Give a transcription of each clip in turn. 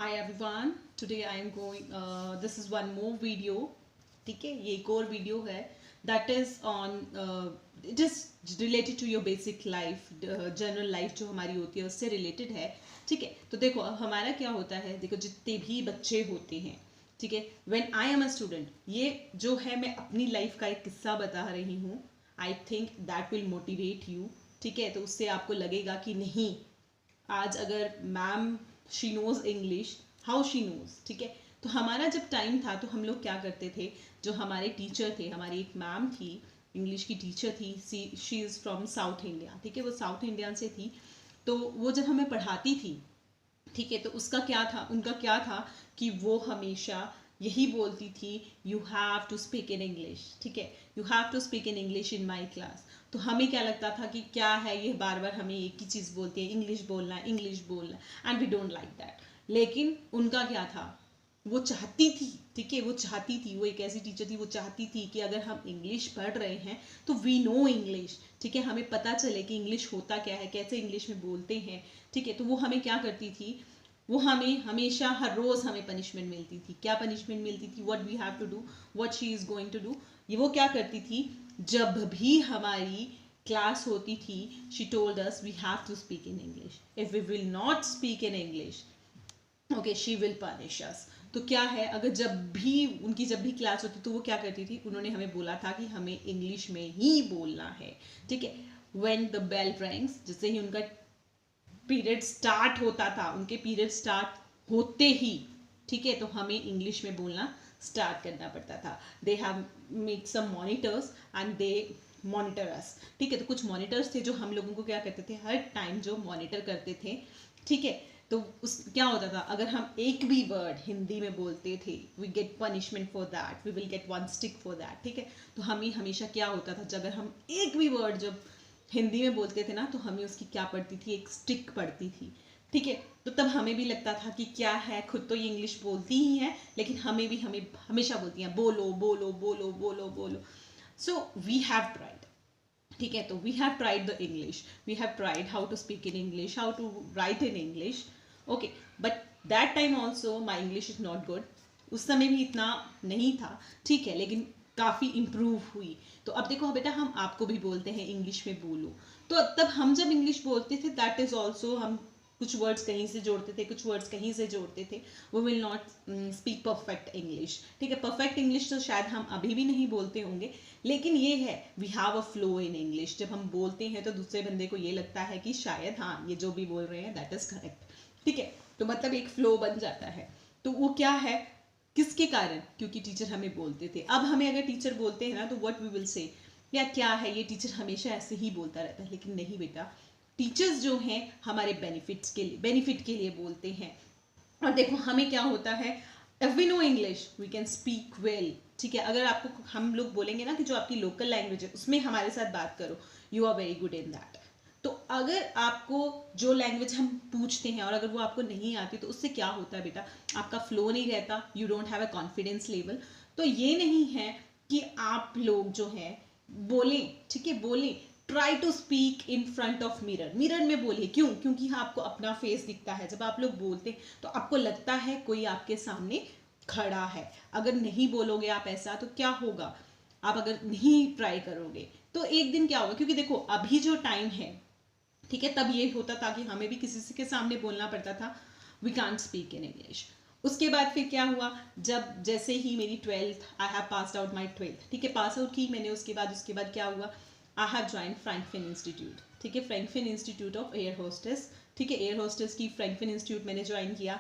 Hi everyone, today I am going, this is one more video, ठीक है, ये एक और वीडियो है that is on, it is related to your basic life, general life जो हमारी होती है उससे related है, ठीक है। तो देखो हमारा क्या होता है, देखो जितने भी बच्चे होते हैं, ठीक है, when I am a student, ये जो है मैं अपनी लाइफ का एक किस्सा बता रही हूँ, I think that will motivate you, ठीक है। तो उससे आपको लगेगा कि नहीं, आज अगर ma'am she knows English, how she knows, ठीक है। तो हमारा जब टाइम था तो हम लोग क्या करते थे, जो हमारे टीचर थे, हमारी एक मैम थी, इंग्लिश की टीचर थी, she is from south India, ठीक है, वो साउथ इंडिया से थी। तो वो जब हमें पढ़ाती थी, ठीक है, तो उसका क्या था, उनका क्या था कि वो हमेशा यही बोलती थी, you have to speak in English, ठीक है, you have to speak in English in my class. तो हमें क्या लगता था कि क्या है ये बार बार हमें एक ही चीज़ बोलती है, इंग्लिश बोलना है, इंग्लिश बोलना है, and we don't like that. लेकिन उनका क्या था, वो चाहती थी, ठीक है, वो चाहती थी, वो एक ऐसी टीचर थी, वो चाहती थी कि अगर हम इंग्लिश पढ़ रहे हैं तो वी नो इंग्लिश, ठीक है, हमें पता चले कि इंग्लिश होता क्या है, कैसे इंग्लिश में बोलते हैं, ठीक है। तो वो हमें क्या करती थी, वो हमें हमेशा हर रोज़ हमें पनिशमेंट मिलती थी। क्या पनिशमेंट मिलती थी, what we have to do, what she is going to do. ये वो क्या करती थी, जब भी हमारी क्लास होती थी, she told us we have to speak in English, if we will not speak in English, okay, she will punish us. तो क्या है, अगर जब भी क्लास होती तो वो क्या करती थी, उन्होंने हमें बोला था कि हमें इंग्लिश में ही बोलना है, ठीक है। व्हेन द बेल रैंग्स, जैसे ही उनका पीरियड स्टार्ट होता था, उनके पीरियड स्टार्ट होते ही, ठीक है, तो हमें इंग्लिश में बोलना स्टार्ट करना पड़ता था। They have made some monitors and they monitor us, ठीक है। तो कुछ मॉनिटर्स थे जो हम लोगों को क्या करते थे, हर टाइम जो मॉनिटर करते थे, ठीक है। तो उस क्या होता था, अगर हम एक भी वर्ड हिंदी में बोलते थे, we get punishment for that, we will get one stick for that, ठीक है। तो हमें हमेशा क्या होता था, अगर हम एक भी वर्ड जब हिंदी में बोलते थे ना, तो हमें उसकी क्या पड़ती थी, एक स्टिक पड़ती थी, ठीक है। तो तब हमें भी लगता था कि क्या है, खुद तो ये इंग्लिश बोलती ही है, लेकिन हमें हमेशा बोलती हैं बोलो बोलो बोलो बोलो बोलो। सो वी हैव ट्राइड, ठीक है, तो we have tried the English, we have tried how to speak in English, how to write in English, okay. But that time also my English is not good, उस समय भी इतना नहीं था, ठीक है, लेकिन काफ़ी इम्प्रूव हुई। तो अब देखो बेटा, हम आपको भी बोलते हैं इंग्लिश में बोलो, तो तब हम जब इंग्लिश बोलते थे, दैट इज़ ऑल्सो, हम कुछ वर्ड्स कहीं से जोड़ते थे, कुछ वर्ड्स कहीं से जोड़ते थे, वो will not speak perfect English, ठीक है। परफेक्ट इंग्लिश तो शायद हम अभी भी नहीं बोलते होंगे, लेकिन ये है, we have a flow in English. जब हम बोलते हैं तो दूसरे बंदे को ये लगता है कि शायद हाँ, ये जो भी बोल रहे हैं दैट इज करेक्ट, ठीक है। तो मतलब एक फ्लो बन जाता है। तो वो क्या है, किसके कारण, क्योंकि टीचर हमें बोलते थे। अब हमें अगर टीचर बोलते हैं ना, तो व्हाट वी विल से, या क्या है, ये टीचर हमेशा ऐसे ही बोलता रहता है, लेकिन नहीं बेटा, टीचर्स जो हैं हमारे बेनिफिट के लिए बोलते हैं। और देखो हमें क्या होता है, if we know English we can speak well, ठीक है। अगर आपको हम लोग बोलेंगे ना कि जो आपकी लोकल लैंग्वेज है उसमें हमारे साथ बात करो, you are very good in that. तो अगर आपको जो लैंग्वेज हम पूछते हैं और अगर वो आपको नहीं आती, तो उससे क्या होता है बेटा, आपका फ्लो नहीं रहता, you don't have a confidence level. तो ये नहीं है कि आप लोग जो है बोलें, ठीक है, बोलें, try to speak in front of mirror में बोलिए। क्यों, क्योंकि हाँ, आपको अपना फेस दिखता है। जब आप लोग बोलते हैं तो आपको लगता है कोई आपके सामने खड़ा है। अगर नहीं बोलोगे आप ऐसा, तो क्या होगा, आप अगर नहीं ट्राई करोगे तो एक दिन क्या होगा, क्योंकि देखो अभी जो टाइम है, ठीक है, तब ये होता था कि हमें भी किसी के सामने बोलना पड़ता था, we can't speak in English. उसके बाद फिर क्या हुआ, जब जैसे ही मेरी 12th, I have passed out my 12th, ठीक है, पास आउट की मैंने, उसके बाद क्या हुआ, I have join Frankfinn institute, ठीक है, Frankfinn institute of air hostess, ठीक है, एयर होस्टेस की फ्रैंकफिन इंस्टीट्यूट मैंने ज्वाइन किया।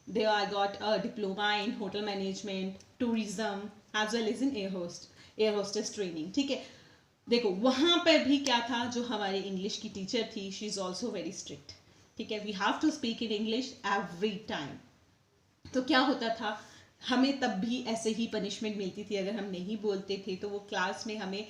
There I got a diploma in hotel management, tourism, as well as in air hostess training, ठीक है। देखो वहाँ पर भी क्या था, जो हमारी इंग्लिश की टीचर थी, she is also very strict, ठीक है, we have to speak in English every time. तो क्या होता था, हमें तब भी ऐसे ही पनिशमेंट मिलती थी, अगर हम नहीं बोलते थे तो वो क्लास में हमें,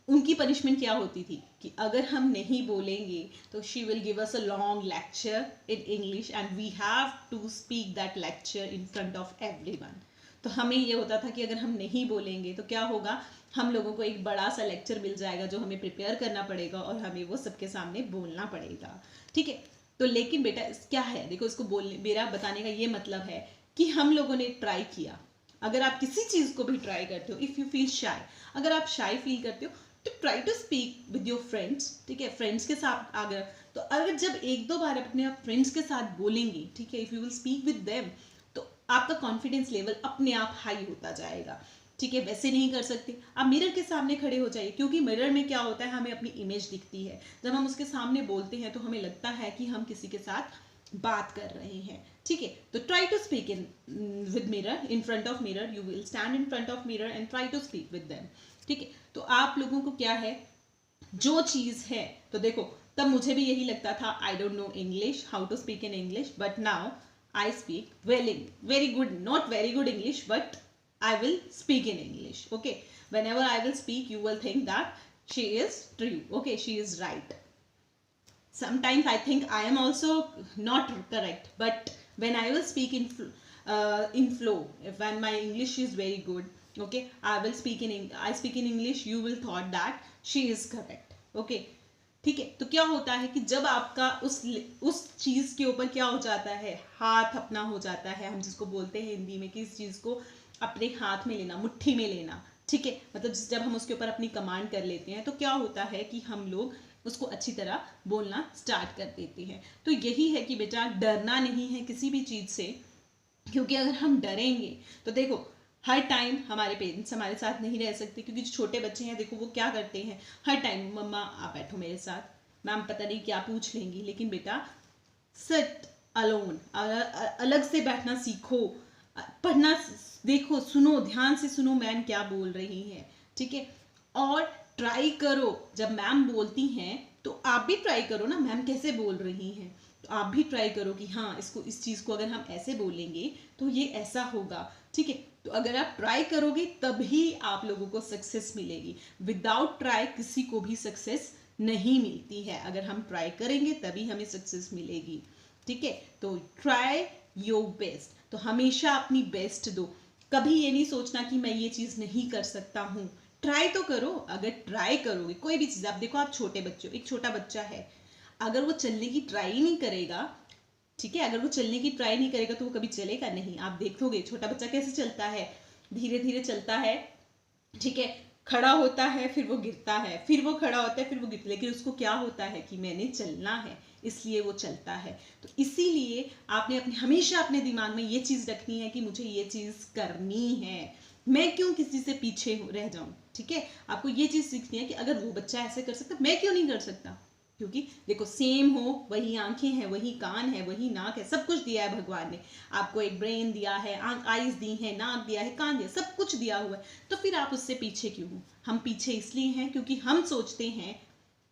उनकी पनिशमेंट क्या होती थी कि अगर हम नहीं बोलेंगे तो she will give us a long lecture in English and we have to speak that lecture in front of everyone. तो हमें ये होता था कि अगर हम नहीं बोलेंगे तो क्या होगा, हम लोगों को एक बड़ा सा लेक्चर मिल जाएगा जो हमें प्रिपेयर करना पड़ेगा और हमें वो सबके सामने बोलना पड़ेगा, ठीक है। तो लेकिन बेटा क्या है, देखो इसको बोलने, मेरा बताने का ये मतलब है कि हम लोगों ने ट्राई किया। अगर आप किसी चीज को भी ट्राई करते हो, इफ यू फील शाय, अगर आप शाय फील करते हो तो try to speak with your friends, ठीक है, फ्रेंड्स के साथ। अगर तो अगर जब एक दो बार अपने आप फ्रेंड्स के साथ बोलेंगे, ठीक है, if you will speak with them, तो आपका कॉन्फिडेंस लेवल अपने आप हाई होता जाएगा, ठीक है। वैसे नहीं कर सकते, आप मिरर के सामने खड़े हो जाइए, क्योंकि मिरर में क्या होता है, हमें अपनी इमेज दिखती है। जब हम उसके सामने बोलते हैं तो हमें लगता है कि हम किसी के साथ बात कर रहे हैं, ठीक है। तो try to speak in with mirror, in front of mirror, you will stand in front of mirror and try to speak with them, ठीक है। तो आप लोगों को क्या है, जो चीज है, तो देखो तब मुझे भी यही लगता था, I don't know English, how to speak in English, but now I speak very good, not very good English, but I will speak in English. Okay. Whenever I will speak, you will think that she is true. Okay, she is right. Sometimes I think I am also not correct, but when I will speak in flow, when my English is very good, okay, I speak in English. You will thought that she is correct. Okay. ठीक है। तो क्या होता है कि जब आपका उस चीज के ऊपर क्या हो जाता है, हाथ अपना हो जाता है, हम जिसको बोलते हैं हिंदी में कि इस चीज को अपने हाथ में लेना, मुट्ठी में लेना, ठीक है, मतलब जब हम उसके ऊपर अपनी कमांड कर लेते हैं तो क्या होता है कि हम लोग उसको अच्छी तरह बोलना स्टार्ट कर देते हैं। तो यही है कि बेटा डरना नहीं है किसी भी चीज से, क्योंकि अगर हम डरेंगे तो देखो हर टाइम हमारे पेरेंट्स हमारे साथ नहीं रह सकते, क्योंकि जो छोटे बच्चे हैं देखो वो क्या करते हैं, हर टाइम मम्मा आप बैठो मेरे साथ, मैम पता नहीं क्या पूछ लेंगी, लेकिन बेटा सिट अलोन, अलग से बैठना सीखो, पढ़ना देखो, सुनो, ध्यान से सुनो मैम क्या बोल रही है, ठीक है। और ट्राई करो, जब मैम बोलती हैं तो आप भी ट्राई करो ना, मैम कैसे बोल रही हैं, तो आप भी ट्राई करो कि हाँ इसको, इस चीज को अगर हम ऐसे बोलेंगे तो ये ऐसा होगा, ठीक है। तो अगर आप ट्राई करोगे तभी आप लोगों को सक्सेस मिलेगी, विदाउट ट्राई किसी को भी सक्सेस नहीं मिलती है, अगर हम ट्राई करेंगे तभी हमें सक्सेस मिलेगी, ठीक है। तो ट्राई योर बेस्ट, तो हमेशा अपनी बेस्ट दो, कभी ये नहीं सोचना कि मैं ये चीज नहीं कर सकता हूँ, ट्राई तो करो। अगर ट्राई करोगे कोई भी चीज, आप देखो आप छोटे बच्चे हो, एक छोटा बच्चा है, अगर वो चलने की ट्राई नहीं करेगा, ठीक है, अगर वो चलने की ट्राई नहीं करेगा तो वो कभी चलेगा नहीं। आप देखोगे छोटा बच्चा कैसे चलता है, धीरे धीरे चलता है, ठीक है, खड़ा होता है, फिर वो गिरता है, फिर वो खड़ा होता है, फिर वो गिरता है, लेकिन उसको क्या होता है कि मैंने चलना है, इसलिए वो चलता है। तो इसीलिए आपने हमेशा अपने दिमाग में ये चीज रखनी है कि मुझे ये चीज करनी है, मैं क्यों किसी से पीछे रह जाऊं, ठीक है। आपको ये चीज सीखनी है कि अगर वो बच्चा ऐसे कर सकता, मैं क्यों नहीं कर सकता, क्योंकि देखो सेम हो, वही आंखें हैं, वही कान है, वही नाक है, सब कुछ दिया है भगवान ने आपको, एक ब्रेन दिया है, आईज दी है, नाक दिया है, कान दिया, सब कुछ दिया हुआ है, तो फिर आप उससे पीछे क्यों हो। हम पीछे इसलिए हैं क्योंकि हम सोचते हैं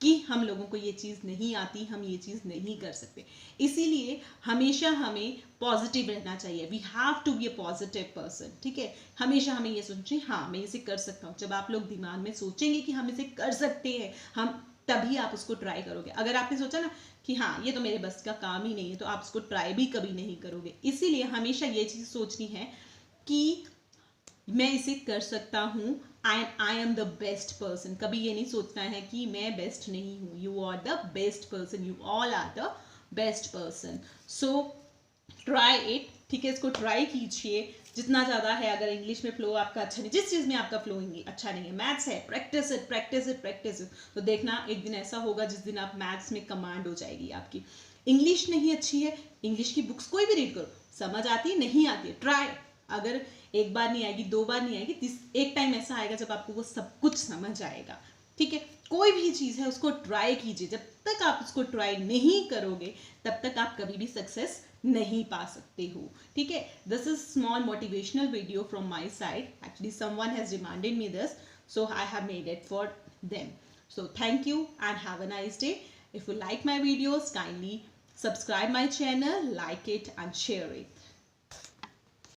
कि हम लोगों को ये चीज नहीं आती, हम ये चीज नहीं कर सकते। इसीलिए हमेशा हमें पॉजिटिव रहना चाहिए, we have to be a positive person, ठीक है। हमेशा हमें ये सोचना चाहिए, हाँ मैं इसे कर सकता हूँ। जब आप लोग दिमाग में सोचेंगे कि हम इसे कर सकते हैं, हम तभी आप उसको ट्राई करोगे। अगर आपने सोचा ना कि हाँ ये तो मेरे बस का काम ही नहीं है, तो आप उसको ट्राई भी कभी नहीं करोगे। इसीलिए हमेशा ये चीज सोचनी है कि मैं इसे कर सकता हूँ, I am the best person. कभी ये नहीं सोचना है कि मैं बेस्ट नहीं हूँ, you are the best person, you all are the best person. So try it, ठीक है, इसको ट्राई कीजिए जितना ज़्यादा है। अगर इंग्लिश में फ्लो आपका अच्छा नहीं, जिस चीज़ में आपका फ्लो अच्छा नहीं है, मैथ्स है, practice it, practice it, practice it, तो देखना एक दिन ऐसा होगा जिस दिन आप मैथ्स में कमांड हो जाएगी आपकी। इंग्लिश नहीं अच्छी है, इंग्लिश की बुक्स कोई भी रीड करो, समझ आती है नहीं आती है, ट्राई, अगर एक बार नहीं आएगी, दो बार नहीं आएगी, एक टाइम ऐसा आएगा जब आपको वो सब कुछ समझ आएगा, ठीक है। कोई भी चीज़ है उसको ट्राई कीजिए, जब तक आप उसको ट्राई नहीं करोगे तब तक आप कभी भी सक्सेस नहीं पा सकते हो, ठीक है। This is small motivational video from my side, actually someone has demanded me this, so I have made it for them. So thank you and have a nice day. If you like my videos, kindly subscribe my channel, like it and share it.